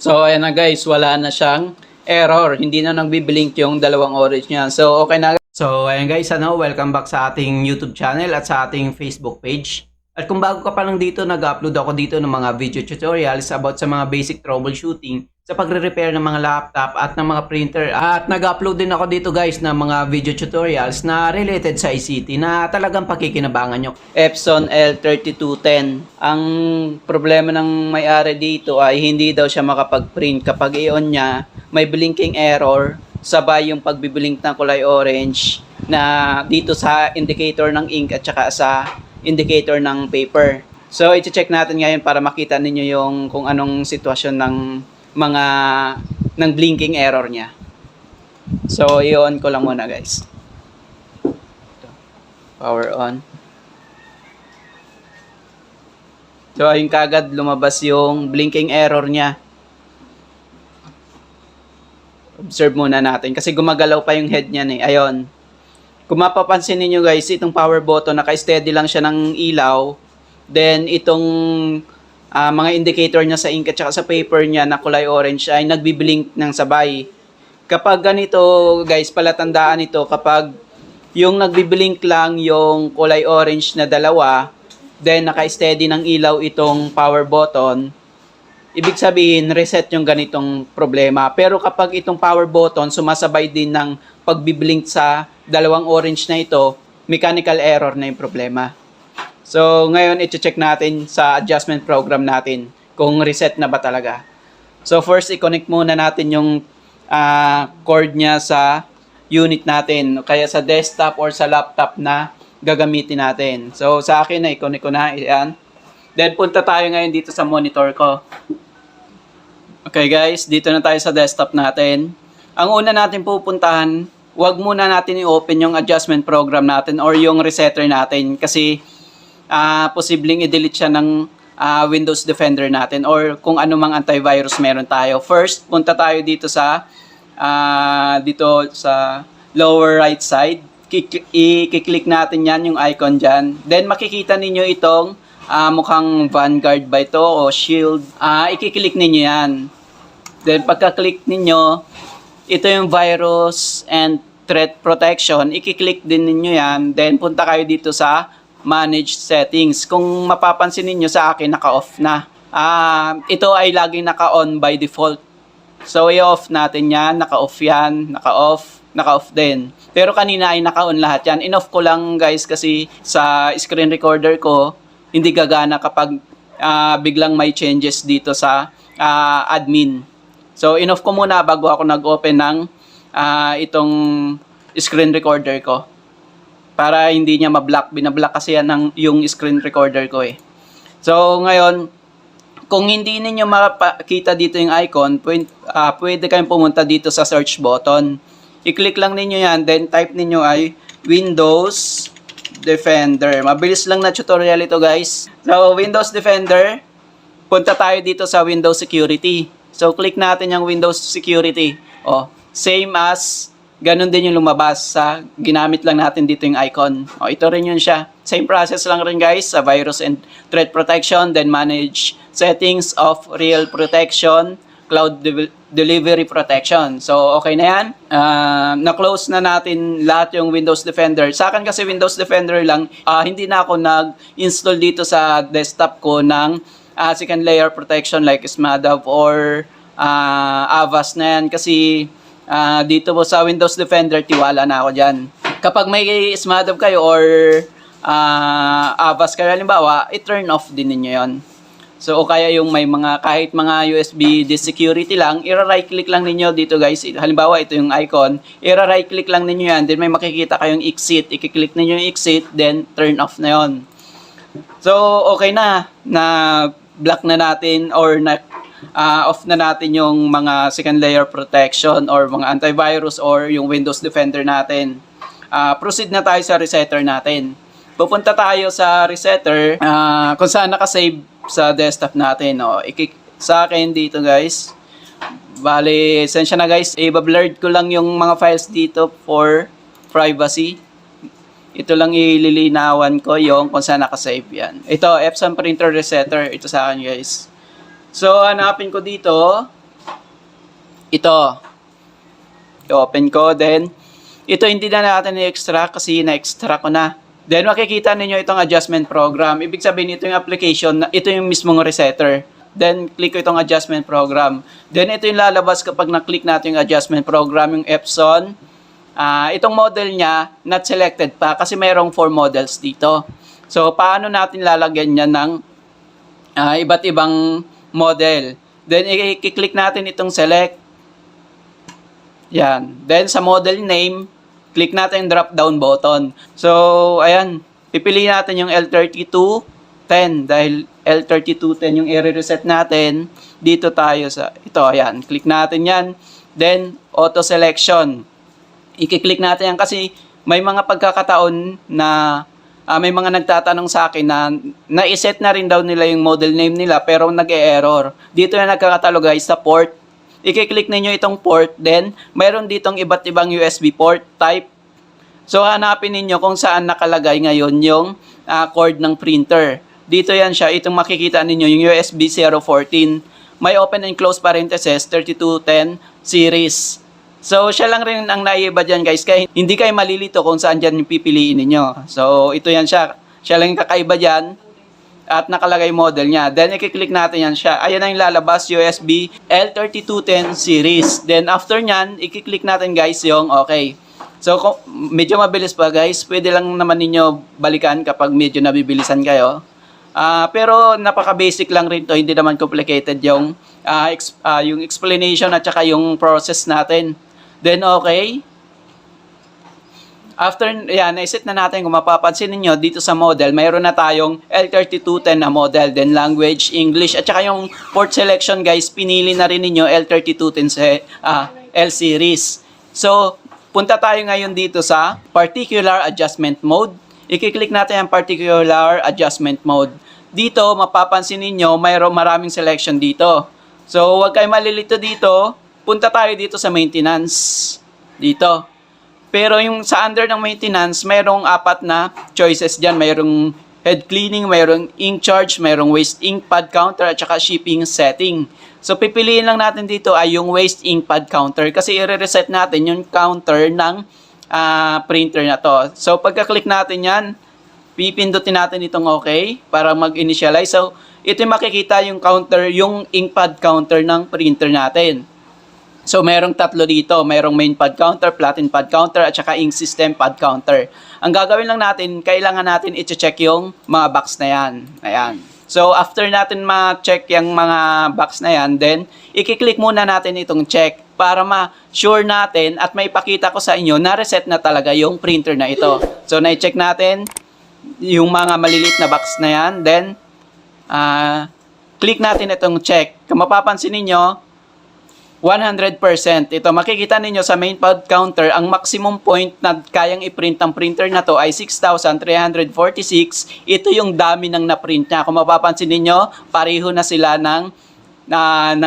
So, ayan na guys, wala na siyang error. Hindi na nagbiblink yung dalawang orange niya. So, okay na. So, ayan guys, welcome back sa ating YouTube channel at sa ating Facebook page. At kung bago ka pa lang dito, nag-upload ako dito ng mga video tutorials about sa mga basic troubleshooting sa pagre-repair ng mga laptop at ng mga printer. At nag-upload din ako dito guys ng mga video tutorials na related sa ICT na talagang pakikinabangan nyo. Epson L3210. Ang problema ng may-ari dito ay hindi daw siya makapag-print. Kapag i-on niya, may blinking error. Sabay yung pagbiblink ng kulay orange na dito sa indicator ng ink at saka sa indicator ng paper. So, i-check natin ngayon para makita ninyo yung kung anong sitwasyon ng mga ng blinking error niya. So, i-on ko lang muna guys. Power on. So, ayun kagad lumabas yung blinking error niya. Observe muna natin kasi gumagalaw pa yung head niya eh. Ayun. Kung mapapansin niyo guys, itong power button, naka-steady lang siya ng ilaw. Then, itong mga indicator niya sa ink at saka sa paper niya na kulay orange ay nagbi-blink ng sabay. Kapag ganito guys, palatandaan ito kapag yung nagbi-blink lang yung kulay orange na dalawa, then naka-steady ng ilaw itong power button, ibig sabihin, reset yung ganitong problema. Pero kapag itong power button, sumasabay din ng pagbiblink sa dalawang orange na ito, mechanical error na yung problema. So, ngayon, i-check natin sa adjustment program natin kung reset na ba talaga. So, first, i-connect muna natin yung cord niya sa unit natin, kaya sa desktop or sa laptop na gagamitin natin. So, sa akin, i-connect ko na. Yan. Then, punta tayo ngayon dito sa monitor ko. Okay guys, dito na tayo sa desktop natin. Ang una natin pupuntahan, wag muna natin i-open yung adjustment program natin or yung resetter natin kasi posibleng i-delete siya ng Windows Defender natin or kung ano mang antivirus meron tayo. First, punta tayo dito sa lower right side. I-click natin yan, yung icon dyan. Then makikita ninyo itong mukhang Vanguard ba ito o Shield. I-click ninyo yan. Then pagka-click ninyo, ito yung virus and threat protection. I-click din ninyo yan. Then punta kayo dito sa manage settings. Kung mapapansin ninyo sa akin, naka-off na. Ito ay laging naka-on by default. So i-off natin yan. Naka-off yan. Naka-off din. Pero kanina ay naka-on lahat yan. In-off ko lang guys kasi sa screen recorder ko, hindi gagana kapag biglang may changes dito sa admin. So, in-off ko muna bago ako nag-open ng itong screen recorder ko. Para hindi niya ma-block. Binablock kasi yan yung screen recorder ko eh. So, ngayon, kung hindi ninyo makita dito yung icon, pwede kayong pumunta dito sa search button. I-click lang ninyo yan, then type ninyo ay Windows Defender. Mabilis lang na tutorial ito guys. So, Windows Defender, punta tayo dito sa Windows Security. So, click natin yung Windows Security. Same as, ganun din yung lumabas sa, ginamit lang natin dito yung icon. Ito rin yun siya. Same process lang rin guys, sa virus and threat protection, then manage settings of real protection, cloud delivery protection. So, okay na yan. Na-close na natin lahat yung Windows Defender. Sa akin kasi Windows Defender lang, hindi na ako nag-install dito sa desktop ko ng second layer protection like SMADAV or Avast na yan. Kasi dito po sa Windows Defender, tiwala na ako dyan. Kapag may SMADAV kayo or Avast kayo, halimbawa, i-turn off din ninyo yon. So, o kaya yung may kahit mga USB disk security lang, i-right click lang ninyo dito guys. Halimbawa, ito yung icon. I-right click lang ninyo yan. Then may makikita kayong exit. I-click ninyo yung exit, then turn off na yon. So, okay na. Na-block na natin or off na natin yung mga second layer protection or mga antivirus or yung Windows Defender natin. Proceed na tayo sa resetter natin. Pupunta tayo sa resetter kung saan nakasave sa desktop natin. Sa akin dito guys. Bale, sensya na guys. I-blurred ko lang yung mga files dito for privacy. Ito lang ililinawan ko yung kung saan nakasave yan. Ito, Epson Printer Resetter. Ito sa akin guys. So, hanapin ko dito. ito. I-open ko. Then, ito hindi na natin i-extract kasi na-extract ko na. Then, makikita ninyo itong adjustment program. Ibig sabihin, ito yung application, ito yung mismong resetter. Then, click ko itong adjustment program. Then, ito yung lalabas kapag na-click natin yung adjustment program, yung Epson. Itong model niya, not selected pa kasi mayroong 4 models dito. So, paano natin lalagyan niya ng iba't ibang model? Then, i-click natin itong select. Yan. Then, sa model name, click natin yung drop-down button. So, ayan. Pipiliin natin yung L3210 dahil L3210 yung i-reset natin. Dito tayo sa, ito, ayan. Click natin yan. Then, auto selection. I-click natin yan kasi may mga pagkakataon na may mga nagtatanong sa akin na na-set na rin daw nila yung model name nila pero nag-e-error. Dito na nagkakatalo guys sa port. I-click ninyo itong port, then mayroon ditong iba't ibang USB port type. So hanapin ninyo kung saan nakalagay ngayon yung cord ng printer. Dito yan siya, itong makikita ninyo yung USB 014. May open and close parenthesis 3210 series. So, siya lang rin ang naiiba dyan guys, kaya hindi kayo malilito kung saan dyan yung pipiliin ninyo. So, ito yan siya. Siya lang yung kakaiba dyan at nakalagay model niya. Then, i-click natin yan siya. Ayan na yung lalabas, USB L3210 series. Then, after nyan, i-click natin guys yung okay. So, medyo mabilis pa guys. Pwede lang naman ninyo balikan kapag medyo nabibilisan kayo. Pero, napaka-basic lang rin to. Hindi naman complicated yung explanation at saka yung process natin. Then, okay. After, yan, naiset na natin. Kung mapapansin niyo dito sa model, mayroon na tayong L3210 na model. Then, language, English. At saka yung port selection, guys, pinili na rin ninyo L3210 L series. So, punta tayo ngayon dito sa particular adjustment mode. I-click natin ang particular adjustment mode. Dito, mapapansin niyo mayroong maraming selection dito. So, huwag kayo malilito dito. Punta tayo dito sa maintenance. Dito. Pero yung sa under ng maintenance, mayroong 4 na choices dyan. Mayroong head cleaning, mayroong ink charge, mayroong waste ink pad counter, at saka shipping setting. So, pipiliin lang natin dito ay yung waste ink pad counter kasi i-reset natin yung counter ng printer na to. So, pagka-click natin yan, pipindutin natin itong okay para mag-initialize. So, ito yung makikita yung counter, yung ink pad counter ng printer natin. So, mayroong 3 dito. Mayroong main pad counter, platen pad counter, at saka ink system pad counter. Ang gagawin lang natin, kailangan natin i-check yung mga box na yan. Ayan. So, after natin ma-check yung mga box na yan, then, i-click muna natin itong check para ma-sure natin at may pakita ko sa inyo na reset na talaga yung printer na ito. So, na-check natin yung mga malilit na box na yan. Then, click natin itong check. Kung mapapansin ninyo, 100%. Ito, makikita ninyo sa main pad counter, ang maximum point na kayang i-print ng printer na to ay 6,346. Ito yung dami ng na-print niya. Kung mapapansin ninyo, pareho na sila ng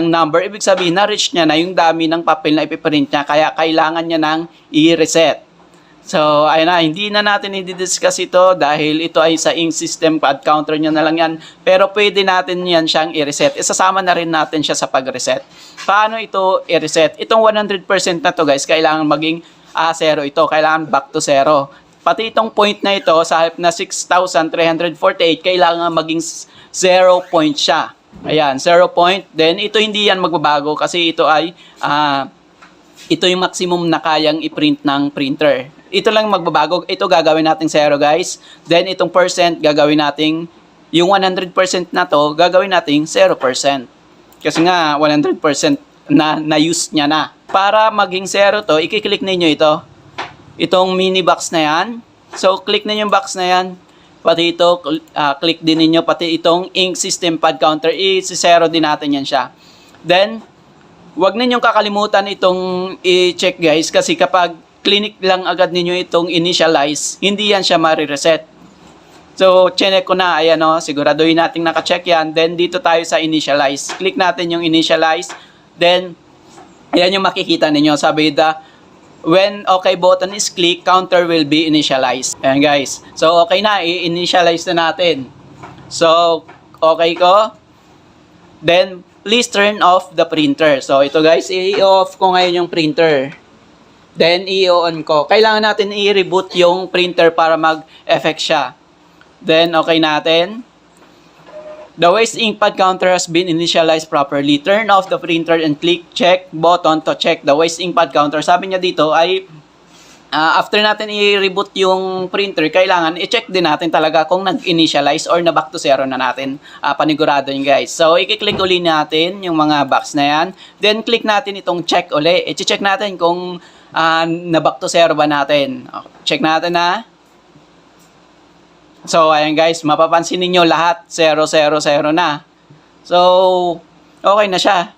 number. Ibig sabihin, na-reach niya na yung dami ng papel na ipiprint niya. Kaya kailangan niya nang i-reset. So, ayun na, hindi na natin i-discuss ito dahil ito ay sa ink system pad counter niya na lang yan. Pero pwede natin yan siyang i-reset. Isasama na rin natin siya sa pag-reset. Paano ito i-reset? Itong 100% na to guys, kailangan maging 0 ito. Kailangan back to 0. Pati itong point na ito, sa halip na 6,348, kailangan maging 0 point siya. Ayan, 0 point. Then, ito hindi yan magbabago kasi ito ay ito yung maximum na kayang i-print ng printer. Ito lang magbabago. Ito gagawin natin 0 guys. Then itong percent gagawin natin, yung 100% na to gagawin natin 0%. Kasi nga 100% na-use niya na. Para maging 0 to, i-click ninyo ito. Itong mini box na yan. So click ninyo yung box na yan. Pati ito, click din ninyo. Pati itong ink system pad counter, i-0 din natin yan siya. Then, huwag ninyong kakalimutan itong i-check guys kasi kapag clinic lang agad ninyo itong initialize, hindi yan siya ma-reset. So, check ko na, ayan o, siguraduhin natin naka-check yan. Then, dito tayo sa initialize. Click natin yung initialize. Then, ayan yung makikita ninyo. Sabi when okay button is click, counter will be initialized. Ayan guys. So, okay na, i-initialize na natin. So, okay ko. Then, please turn off the printer. So, ito guys, i-off ko ngayon yung printer. Then, i-on ko. Kailangan natin i-reboot yung printer para mag-effect siya. Then, okay natin. The waste ink pad counter has been initialized properly. Turn off the printer and click check button to check the waste ink pad counter. Sabi niya dito ay after natin i-reboot yung printer, kailangan i-check din natin talaga kung nag-initialize or na back to zero na natin. Panigurado yun guys. So, i-click uli natin yung mga box na yan. Then, click natin itong check uli. I-check natin kung na back to zero ba natin. Check natin na. So, ayan guys, mapapansin ninyo lahat 0, 0, 0 na. So, okay na siya.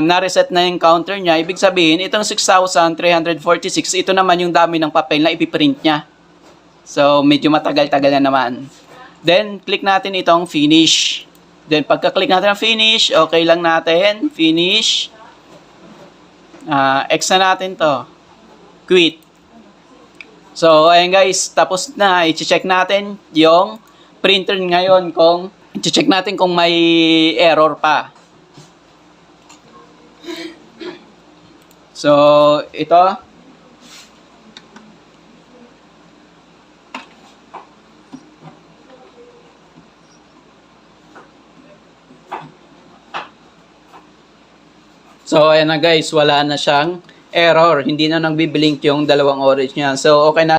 Na-reset na yung counter niya. Ibig sabihin, itong 6,346, ito naman yung dami ng papel na ipiprint niya. So, medyo matagal-tagal na naman. Then, click natin itong finish. Then, pagka-click natin ng finish, okay lang natin. Finish. X na natin to. Quit. So, ayan guys, tapos na. I-check natin yung printer ngayon kung i-check natin kung may error pa. So, ito. So, ayan na guys, wala na siyang error. Hindi na nagbiblink yung dalawang orange niya. So, okay na.